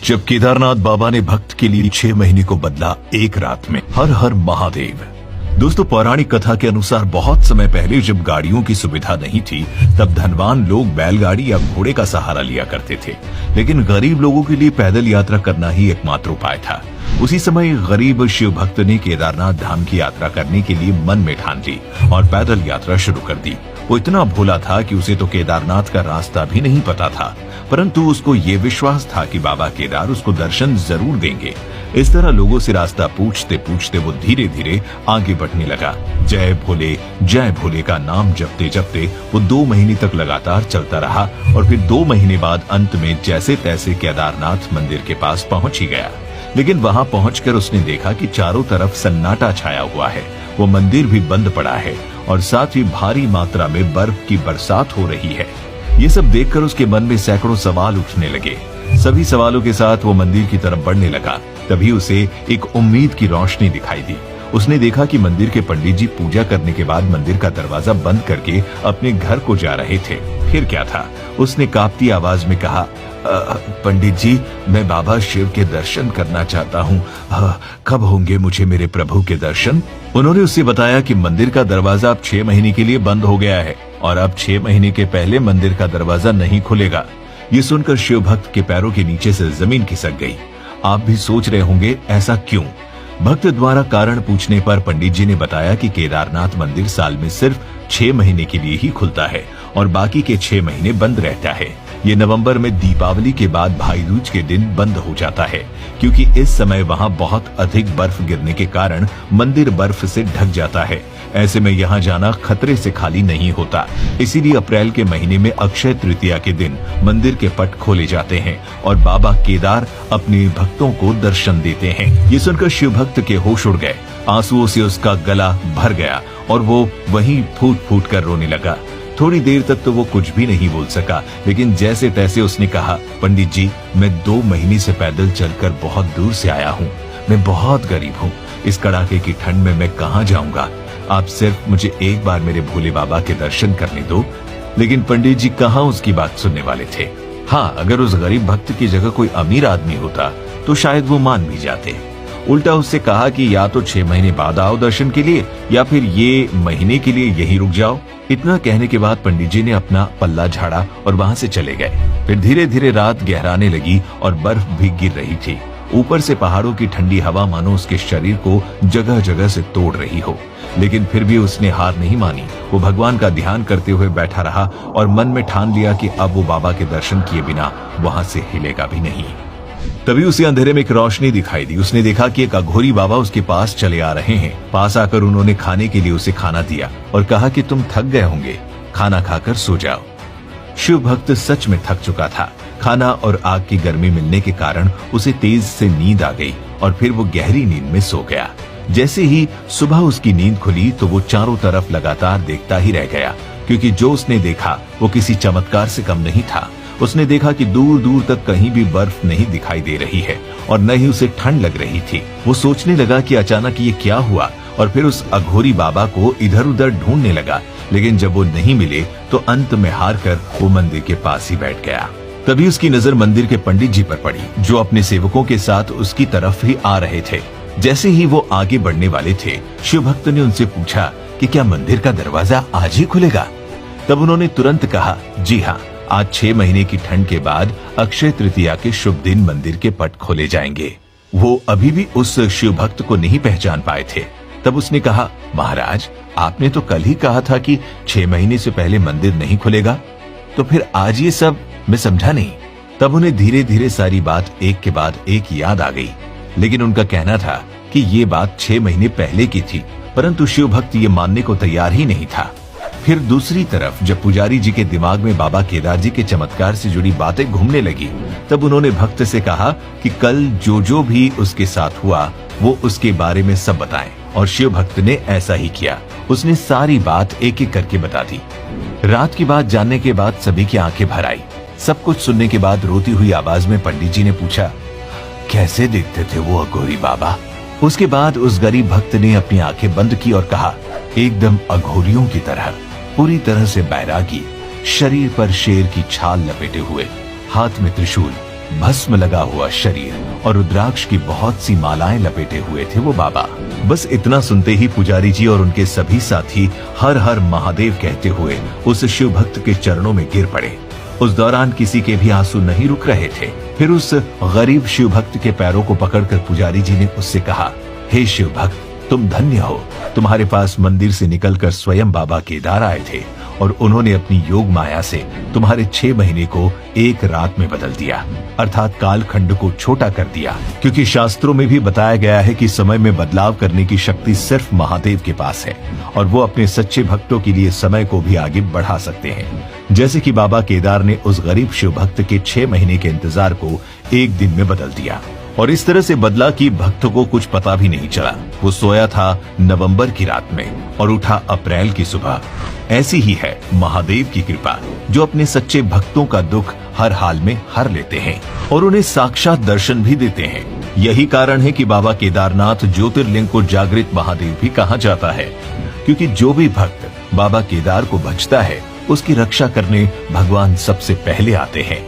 जब केदारनाथ बाबा ने भक्त के लिए 6 महीने को बदला एक रात में। हर हर महादेव। दोस्तों, पौराणिक कथा के अनुसार बहुत समय पहले जब गाड़ियों की सुविधा नहीं थी, तब धनवान लोग बैलगाड़ी या घोड़े का सहारा लिया करते थे, लेकिन गरीब लोगों के लिए पैदल यात्रा करना ही एकमात्र उपाय था। उसी समय गरीब शिव भक्त ने केदारनाथ धाम की यात्रा करने के लिए मन में ठान ली और पैदल यात्रा शुरू कर दी। वो इतना भोला था कि उसे तो केदारनाथ का रास्ता भी नहीं पता था, परंतु उसको ये विश्वास था कि बाबा केदार उसको दर्शन जरूर देंगे। इस तरह लोगों से रास्ता पूछते पूछते वो धीरे धीरे आगे बढ़ने लगा। जय भोले का नाम जपते जपते वो 2 महीने तक लगातार चलता रहा और फिर 2 महीने बाद अंत में जैसे तैसे केदारनाथ मंदिर के पास पहुंच ही गया। लेकिन वहां पहुंचकर उसने देखा कि चारों तरफ सन्नाटा छाया हुआ है। वो मंदिर भी बंद पड़ा है और साथ ही भारी मात्रा में बर्फ की बरसात हो रही है। ये सब देखकर उसके मन में सैकड़ों सवाल उठने लगे। सभी सवालों के साथ वो मंदिर की तरफ बढ़ने लगा। तभी उसे एक उम्मीद की रोशनी दिखाई दी। उसने देखा कि मंदिर के पंडित जी पूजा करने के बाद मंदिर का दरवाजा बंद करके अपने घर को जा रहे थे। फिर क्या था? उसने कांपती आवाज में कहा, पंडित जी, मैं बाबा शिव के दर्शन करना चाहता हूँ। कब होंगे मुझे मेरे प्रभु के दर्शन? उन्होंने उससे बताया कि मंदिर का दरवाजा अब 6 महीने के लिए बंद हो गया है और अब 6 महीने के पहले मंदिर का दरवाजा नहीं खुलेगा। ये सुनकर शिव भक्त के पैरों के नीचे से जमीन खिसक गई। आप भी सोच रहे होंगे ऐसा क्यों? भक्त द्वारा कारण पूछने पर पंडित जी ने बताया कि केदारनाथ मंदिर साल में सिर्फ 6 महीने के लिए ही खुलता है और बाकी के 6 महीने बंद रहता है। ये नवंबर में दीपावली के बाद भाई दूज के दिन बंद हो जाता है, क्योंकि इस समय वहाँ बहुत अधिक बर्फ गिरने के कारण मंदिर बर्फ से ढक जाता है। ऐसे में यहाँ जाना खतरे से खाली नहीं होता। इसीलिए अप्रैल के महीने में अक्षय तृतीया के दिन मंदिर के पट खोले जाते हैं और बाबा केदार अपने भक्तों को दर्शन देते हैं। ये सुनकर शिव भक्त के होश उड़ गए। आंसुओं से उसका गला भर गया और वो वहीं फूट फूट कर रोने लगा। थोड़ी देर तक तो वो कुछ भी नहीं बोल सका, लेकिन जैसे तैसे उसने कहा, पंडित जी, मैं 2 महीने से पैदल चलकर बहुत दूर से आया हूँ। मैं बहुत गरीब हूँ। इस कड़ाके की ठंड में मैं कहाँ जाऊंगा? आप सिर्फ मुझे एक बार मेरे भोले बाबा के दर्शन करने दो। लेकिन पंडित जी कहाँ उसकी बात सुनने वाले थे। हाँ, अगर उस गरीब भक्त की जगह कोई अमीर आदमी होता तो शायद वो मान भी जाते। उल्टा उससे कहा कि या तो 6 महीने बाद आओ दर्शन के लिए, या फिर ये महीने के लिए यहीं रुक जाओ। इतना कहने के बाद पंडित जी ने अपना पल्ला झाड़ा और वहां से चले गए। फिर धीरे धीरे रात गहराने लगी और बर्फ भी गिर रही थी। ऊपर से पहाड़ों की ठंडी हवा मानो उसके शरीर को जगह जगह से तोड़ रही हो, लेकिन फिर भी उसने हार नहीं मानी। वो भगवान का ध्यान करते हुए बैठा रहा और मन में ठान लिया कि अब वो बाबा के दर्शन किए बिना वहां से हिलेगा भी नहीं। तभी उसे अंधेरे में एक रोशनी दिखाई दी। उसने देखा कि एक अघोरी बाबा उसके पास चले आ रहे हैं। पास आकर उन्होंने खाने के लिए उसे खाना दिया और कहा कि तुम थक गए होंगे, खाना खाकर सो जाओ। शिव भक्त सच में थक चुका था। खाना और आग की गर्मी मिलने के कारण उसे तेज से नींद आ गई और फिर वो गहरी नींद में सो गया। जैसे ही सुबह उसकी नींद खुली तो वो चारों तरफ लगातार देखता ही रह गया, क्योंकि जो उसने देखा वो किसी चमत्कार से कम नहीं था। उसने देखा कि दूर दूर तक कहीं भी बर्फ नहीं दिखाई दे रही है और न ही उसे ठंड लग रही थी। वो सोचने लगा कि अचानक ये क्या हुआ और फिर उस अघोरी बाबा को इधर उधर ढूंढने लगा, लेकिन जब वो नहीं मिले तो अंत में हार कर वो मंदिर के पास ही बैठ गया। तभी उसकी नजर मंदिर के पंडित जी पर पड़ी, जो अपने सेवकों के साथ उसकी तरफ ही आ रहे थे। जैसे ही वो आगे बढ़ने वाले थे, शिव भक्त ने उनसे पूछा कि क्या मंदिर का दरवाजा आज ही खुलेगा? तब उन्होंने तुरंत कहा, जी हाँ, आज 6 महीने की ठंड के बाद अक्षय तृतीया के शुभ दिन मंदिर के पट खोले जाएंगे। वो अभी भी उस शिव भक्त को नहीं पहचान पाए थे। तब उसने कहा, महाराज, आपने तो कल ही कहा था कि 6 महीने से पहले मंदिर नहीं खुलेगा, तो फिर आज ये सब मैं समझा नहीं। तब उन्हें धीरे धीरे सारी बात एक के बाद एक याद आ गई, लेकिन उनका कहना था कि ये बात 6 महीने पहले की थी, परंतु शिव भक्त ये मानने को तैयार ही नहीं था। फिर दूसरी तरफ जब पुजारी जी के दिमाग में बाबा केदार जी के चमत्कार से जुड़ी बातें घूमने लगी, तब उन्होंने भक्त से कहा कि कल जो जो भी उसके साथ हुआ वो उसके बारे में सब बताएं, और शिव भक्त ने ऐसा ही किया। उसने सारी बात एक एक करके बता दी। रात की बात जानने के बाद सभी की आंखें भर आई। सब कुछ सुनने के बाद रोती हुई आवाज में पंडित जी ने पूछा, कैसे दिखते थे वो अघोरी बाबा? उसके बाद उस गरीब भक्त ने अपनी आंखें बंद की और कहा, एकदम अघोरियों की तरह, पूरी तरह से बैरागी, शरीर पर शेर की छाल लपेटे हुए, हाथ में त्रिशूल, भस्म लगा हुआ शरीर और रुद्राक्ष की बहुत सी मालाएं लपेटे हुए थे वो बाबा। बस इतना सुनते ही पुजारी जी और उनके सभी साथी हर हर महादेव कहते हुए उस शिव भक्त के चरणों में गिर पड़े। उस दौरान किसी के भी आंसू नहीं रुक रहे थे। फिर उस गरीब शिव भक्त के पैरों को पकड़कर पुजारी जी ने उससे कहा, हे शिव भक्त, तुम धन्य हो। तुम्हारे पास मंदिर से निकलकर स्वयं बाबा केदार आए थे और उन्होंने अपनी योग माया से तुम्हारे 6 महीने को एक रात में बदल दिया, अर्थात कालखंड को छोटा कर दिया। क्योंकि शास्त्रों में भी बताया गया है कि समय में बदलाव करने की शक्ति सिर्फ महादेव के पास है और वो अपने सच्चे भक्तों के लिए समय को भी आगे बढ़ा सकते हैं। जैसे कि बाबा केदार ने उस गरीब शिव भक्त के 6 महीने के इंतजार को एक दिन में बदल दिया और इस तरह से बदला कि भक्त को कुछ पता भी नहीं चला। वो सोया था नवंबर की रात में और उठा अप्रैल की सुबह। ऐसी ही है महादेव की कृपा, जो अपने सच्चे भक्तों का दुख हर हाल में हर लेते हैं और उन्हें साक्षात दर्शन भी देते हैं। यही कारण है कि बाबा केदारनाथ ज्योतिर्लिंग को जागृत महादेव भी कहा जाता है, क्योंकि जो भी भक्त बाबा केदार को भजता है उसकी रक्षा करने भगवान सबसे पहले आते हैं।